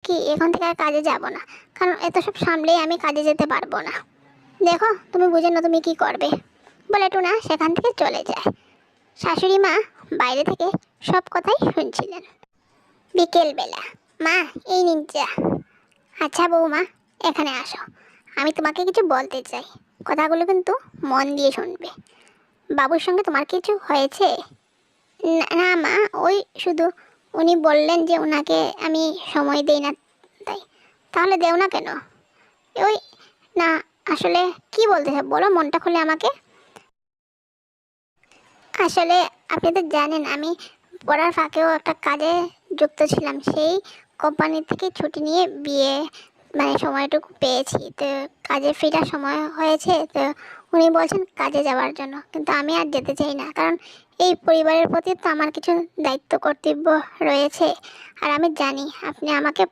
কি এখন থেকে আর কাজে যাব না, কারণ এত সব সামলেই আমি কাজে যেতে পারবো না। দেখো তুমি বুঝে না তুমি কি করবে, বলে টুনা সেখান থেকে চলে যায়। শাশুড়ি মা বাইরে থেকে সব কথাই শুনছিলেন। বিকেলবেলা, মা এই নিন চা। আচ্ছা বৌমা, এখানে আসো, আমি তোমাকে কিছু বলতে চাই, কথাগুলো কিন্তু মন দিয়ে শুনবে। বাবুর সঙ্গে তোমার কিছু হয়েছে? না না মা, ওই শুধু উনি বললেন যে ওনাকে আমি সময় দেই না, তাই। তাহলে দেও না কেন? ওই না, আসলে কি বলতে চাও বলো, মনটা খুলে আমাকে। আসলে আপনি তো জানেন আমি পড়ার ফাঁকেও একটা কাজে যুক্ত ছিলাম, সেই কোম্পানি থেকে ছুটি নিয়ে বিয়ে মানে সময়টুকু পেয়েছি, তো কাজে ফেরার সময় হয়েছে, তো উনি বলছেন কাজে যাওয়ার জন্য, কিন্তু আমি আর যেতে চাই না, কারণ এই পরিবারের প্রতি তো আমার কিছু দায়িত্ব কর্তব্য রয়েছে, আর আমি জানি আপনি আমাকে